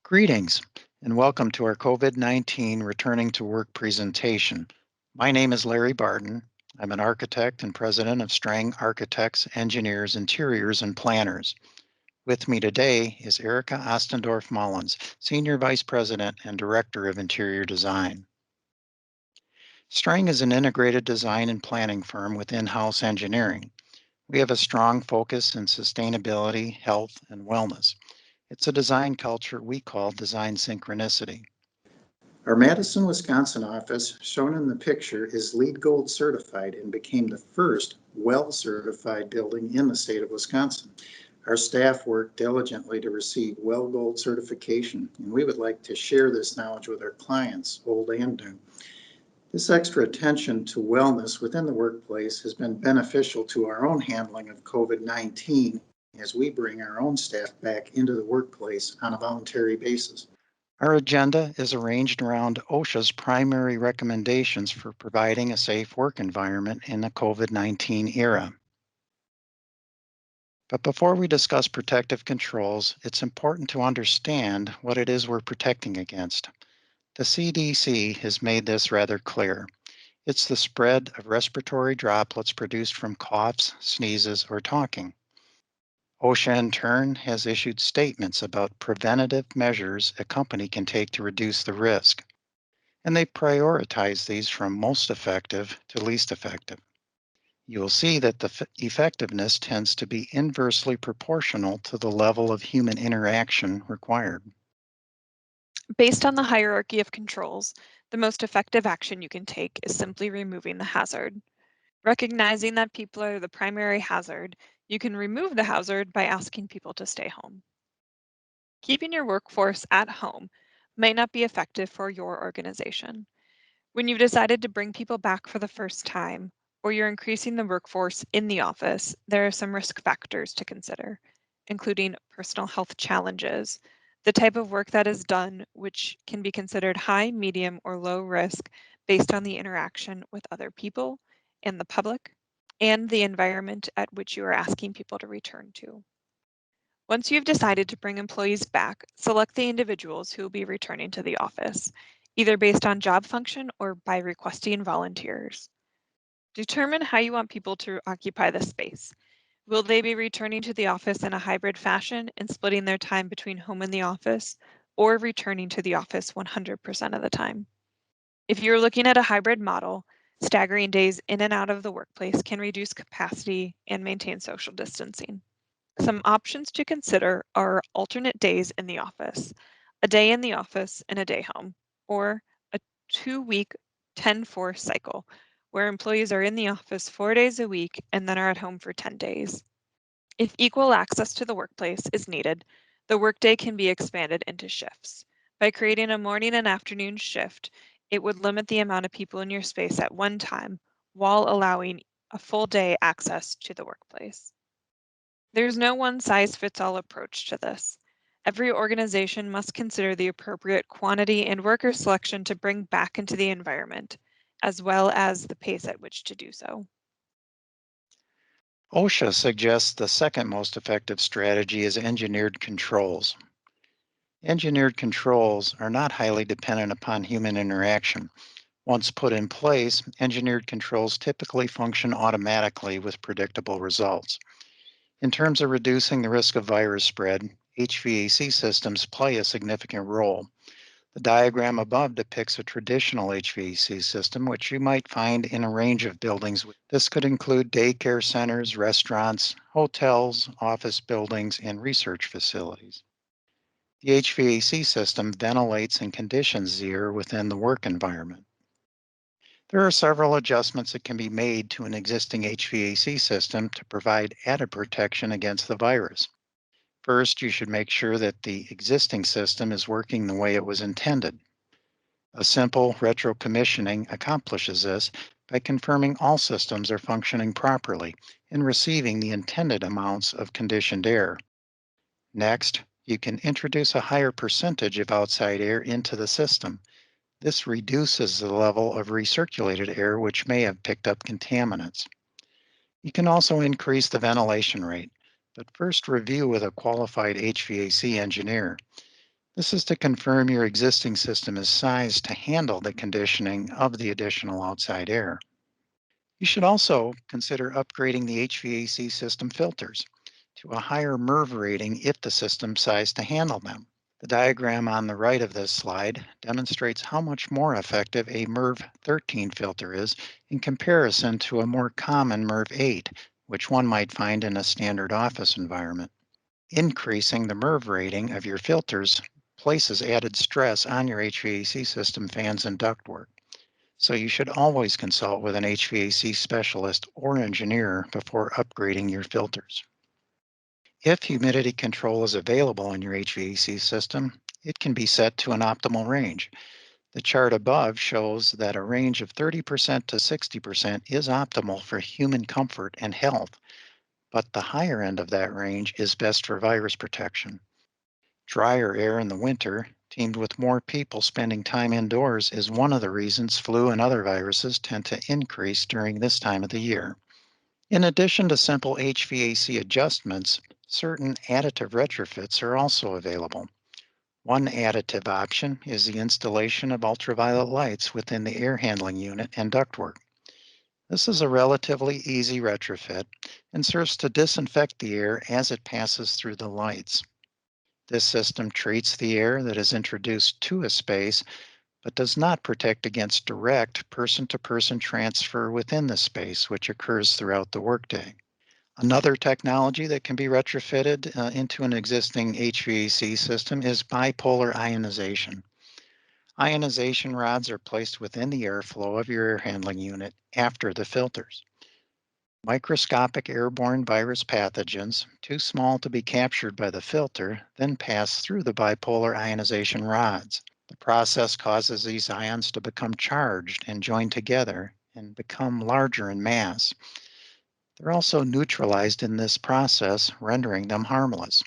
Greetings and welcome to our COVID-19 Returning to Work presentation. My name is Larry Barton. I'm an architect and president of Strang Architects, Engineers, Interiors, and Planners. With me today is Erica Ostendorf-Mullins, Senior Vice President and Director of Interior Design. Strang is an integrated design and planning firm with in-house engineering. We have a strong focus in sustainability, health, and wellness. It's a design culture we call design synchronicity. Our Madison, Wisconsin office, shown in the picture, is LEED Gold certified and became the first WELL certified building in the state of Wisconsin. Our staff worked diligently to receive WELL Gold certification, and we would like to share this knowledge with our clients, old and new. This extra attention to wellness within the workplace has been beneficial to our own handling of COVID-19 as we bring our own staff back into the workplace on a voluntary basis. Our agenda is arranged around OSHA's primary recommendations for providing a safe work environment in the COVID-19 era. But before we discuss protective controls, it's important to understand what it is we're protecting against. The CDC has made this rather clear. It's the spread of respiratory droplets produced from coughs, sneezes, or talking. OSHA, in turn, has issued statements about preventative measures a company can take to reduce the risk, and they prioritize these from most effective to least effective. You will see that the effectiveness tends to be inversely proportional to the level of human interaction required. Based on the hierarchy of controls, the most effective action you can take is simply removing the hazard. Recognizing that people are the primary hazard, you can remove the hazard by asking people to stay home. Keeping your workforce at home might not be effective for your organization. When you've decided to bring people back for the first time, or you're increasing the workforce in the office, there are some risk factors to consider, including personal health challenges, the type of work that is done, which can be considered high, medium, or low risk based on the interaction with other people and the public, and the environment at which you are asking people to return to. Once you've decided to bring employees back, select the individuals who will be returning to the office, either based on job function or by requesting volunteers. Determine how you want people to occupy the space. Will they be returning to the office in a hybrid fashion and splitting their time between home and the office, or returning to the office 100% of the time? If you're looking at a hybrid model, staggering days in and out of the workplace can reduce capacity and maintain social distancing. Some options to consider are alternate days in the office, a day in the office and a day home, or a 2-week 10-4 cycle, where employees are in the office 4 days a week and then are at home for 10 days. If equal access to the workplace is needed, the workday can be expanded into shifts. By creating a morning and afternoon shift, it would limit the amount of people in your space at one time while allowing a full day access to the workplace. There's no one-size-fits-all approach to this. Every organization must consider the appropriate quantity and worker selection to bring back into the environment, as well as the pace at which to do so. OSHA suggests the second most effective strategy is engineered controls. Engineered controls are not highly dependent upon human interaction. Once put in place, engineered controls typically function automatically with predictable results. In terms of reducing the risk of virus spread, HVAC systems play a significant role. The diagram above depicts a traditional HVAC system, which you might find in a range of buildings. This could include daycare centers, restaurants, hotels, office buildings, and research facilities. The HVAC system ventilates and conditions the air within the work environment. There are several adjustments that can be made to an existing HVAC system to provide added protection against the virus. First, you should make sure that the existing system is working the way it was intended. A simple retro commissioning accomplishes this by confirming all systems are functioning properly and receiving the intended amounts of conditioned air. Next, you can introduce a higher percentage of outside air into the system. This reduces the level of recirculated air which may have picked up contaminants. You can also increase the ventilation rate, but first review with a qualified HVAC engineer. This is to confirm your existing system is sized to handle the conditioning of the additional outside air. You should also consider upgrading the HVAC system filters to a higher MERV rating if the system's sized to handle them. The diagram on the right of this slide demonstrates how much more effective a MERV 13 filter is in comparison to a more common MERV 8, which one might find in a standard office environment. Increasing the MERV rating of your filters places added stress on your HVAC system fans and ductwork. So you should always consult with an HVAC specialist or engineer before upgrading your filters. If humidity control is available in your HVAC system, it can be set to an optimal range. The chart above shows that a range of 30% to 60% is optimal for human comfort and health, but the higher end of that range is best for virus protection. Drier air in the winter, teamed with more people spending time indoors, is one of the reasons flu and other viruses tend to increase during this time of the year. In addition to simple HVAC adjustments, certain additive retrofits are also available. One additive option is the installation of ultraviolet lights within the air handling unit and ductwork. This is a relatively easy retrofit and serves to disinfect the air as it passes through the lights. This system treats the air that is introduced to a space but does not protect against direct person to person transfer within the space, which occurs throughout the workday. Another technology that can be retrofitted into an existing HVAC system is bipolar ionization. Ionization rods are placed within the airflow of your air handling unit after the filters. Microscopic airborne virus pathogens, too small to be captured by the filter, then pass through the bipolar ionization rods. The process causes these ions to become charged and join together and become larger in mass. They're also neutralized in this process, rendering them harmless.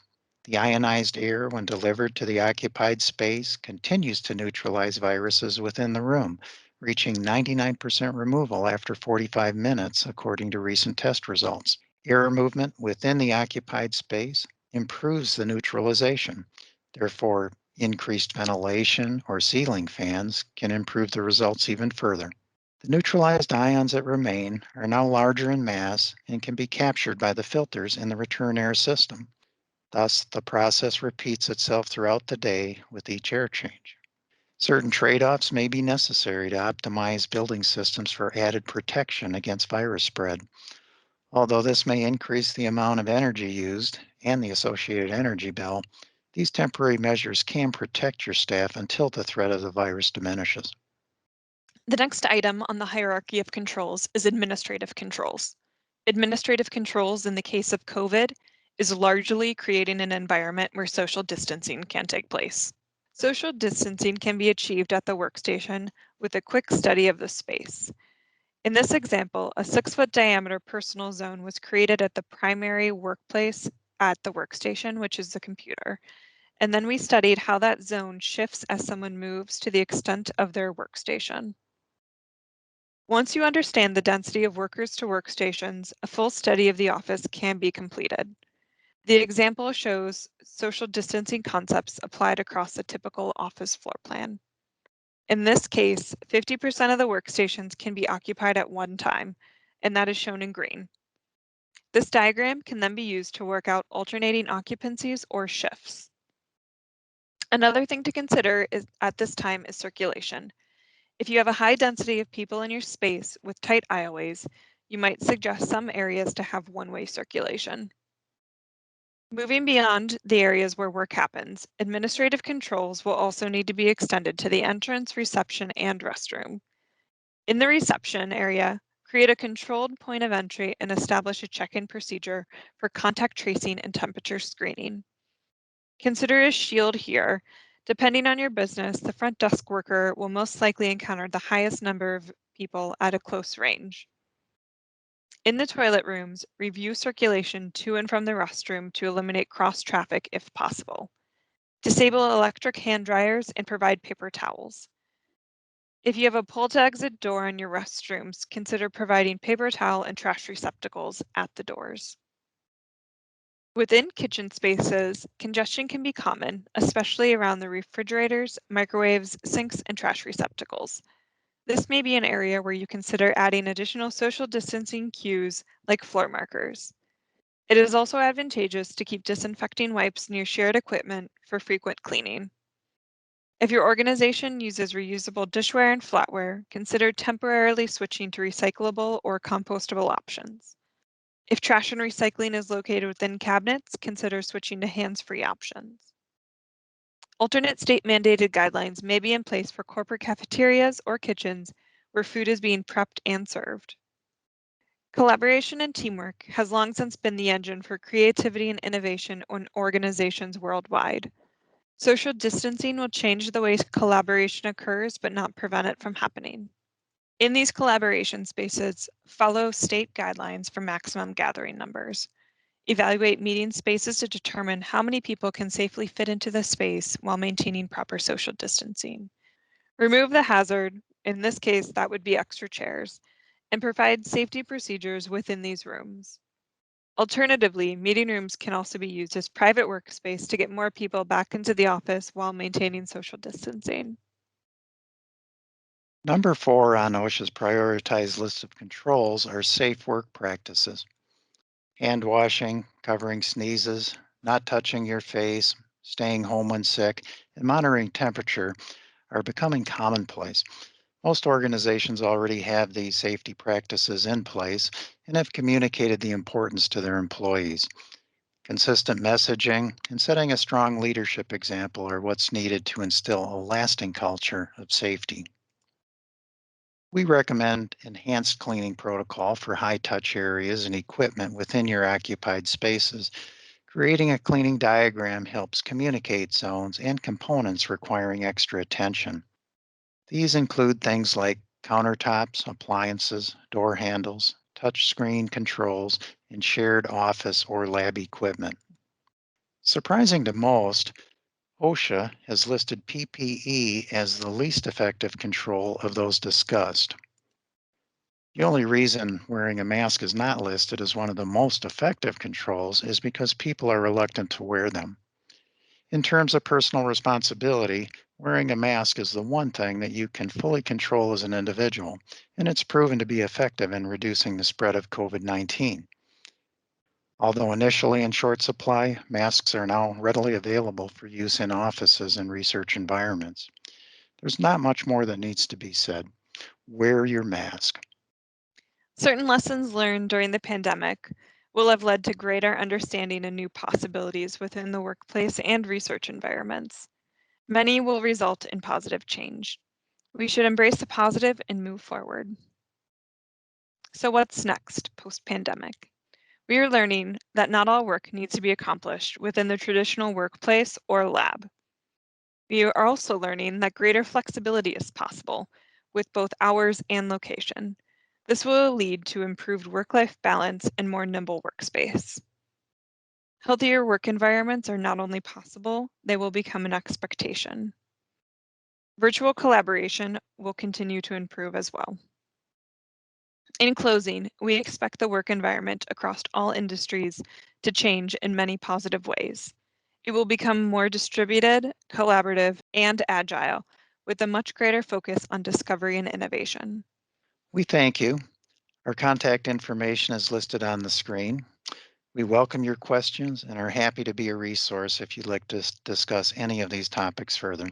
The ionized air, when delivered to the occupied space, continues to neutralize viruses within the room, reaching 99% removal after 45 minutes, according to recent test results. Air movement within the occupied space improves the neutralization. Therefore, increased ventilation or ceiling fans can improve the results even further. The neutralized ions that remain are now larger in mass and can be captured by the filters in the return air system. Thus, the process repeats itself throughout the day with each air change. Certain trade-offs may be necessary to optimize building systems for added protection against virus spread. Although this may increase the amount of energy used and the associated energy bill, these temporary measures can protect your staff until the threat of the virus diminishes. The next item on the hierarchy of controls is administrative controls. Administrative controls in the case of COVID is largely creating an environment where social distancing can take place. Social distancing can be achieved at the workstation with a quick study of the space. In this example, a 6-foot diameter personal zone was created at the primary workplace at the workstation, which is the computer. And then we studied how that zone shifts as someone moves to the extent of their workstation. Once you understand the density of workers to workstations, a full study of the office can be completed. The example shows social distancing concepts applied across a typical office floor plan. In this case, 50% of the workstations can be occupied at one time, and that is shown in green. This diagram can then be used to work out alternating occupancies or shifts. Another thing to consider is at this time is circulation. If you have a high density of people in your space with tight aisleways, you might suggest some areas to have one-way circulation. Moving beyond the areas where work happens, administrative controls will also need to be extended to the entrance, reception, and restroom. In the reception area, create a controlled point of entry and establish a check-in procedure for contact tracing and temperature screening. Consider a shield here. Depending on your business, the front desk worker will most likely encounter the highest number of people at a close range. In the toilet rooms, review circulation to and from the restroom to eliminate cross traffic if possible. Disable electric hand dryers and provide paper towels. If you have a pull to exit door in your restrooms, consider providing paper towel and trash receptacles at the doors. Within kitchen spaces, congestion can be common, especially around the refrigerators, microwaves, sinks, and trash receptacles. This may be an area where you consider adding additional social distancing cues like floor markers. It is also advantageous to keep disinfecting wipes near shared equipment for frequent cleaning. If your organization uses reusable dishware and flatware, consider temporarily switching to recyclable or compostable options. If trash and recycling is located within cabinets, consider switching to hands-free options. Alternate state mandated guidelines may be in place for corporate cafeterias or kitchens where food is being prepped and served. Collaboration and teamwork has long since been the engine for creativity and innovation in organizations worldwide. Social distancing will change the way collaboration occurs, but not prevent it from happening. In these collaboration spaces, follow state guidelines for maximum gathering numbers. Evaluate meeting spaces to determine how many people can safely fit into the space while maintaining proper social distancing. Remove the hazard, in this case, that would be extra chairs, and provide safety procedures within these rooms. Alternatively, meeting rooms can also be used as private workspace to get more people back into the office while maintaining social distancing. Number 4 on OSHA's prioritized list of controls are safe work practices. Hand washing, covering sneezes, not touching your face, staying home when sick, and monitoring temperature are becoming commonplace. Most organizations already have these safety practices in place and have communicated the importance to their employees. Consistent messaging and setting a strong leadership example are what's needed to instill a lasting culture of safety. We recommend enhanced cleaning protocol for high touch areas and equipment within your occupied spaces. Creating a cleaning diagram helps communicate zones and components requiring extra attention. These include things like countertops, appliances, door handles, touch screen controls, and shared office or lab equipment. Surprising to most, OSHA has listed PPE as the least effective control of those discussed. The only reason wearing a mask is not listed as one of the most effective controls is because people are reluctant to wear them. In terms of personal responsibility, wearing a mask is the one thing that you can fully control as an individual, and it's proven to be effective in reducing the spread of COVID 19. Although initially in short supply, masks are now readily available for use in offices and research environments. There's not much more that needs to be said. Wear your mask. Certain lessons learned during the pandemic will have led to greater understanding and new possibilities within the workplace and research environments. Many will result in positive change. We should embrace the positive and move forward. So, what's next post pandemic? We are learning that not all work needs to be accomplished within the traditional workplace or lab. We are also learning that greater flexibility is possible with both hours and location. This will lead to improved work-life balance and more nimble workspace. Healthier work environments are not only possible, they will become an expectation. Virtual collaboration will continue to improve as well. In closing, we expect the work environment across all industries to change in many positive ways. It will become more distributed, collaborative, and agile, with a much greater focus on discovery and innovation. We thank you. Our contact information is listed on the screen. We welcome your questions and are happy to be a resource if you'd like to discuss any of these topics further.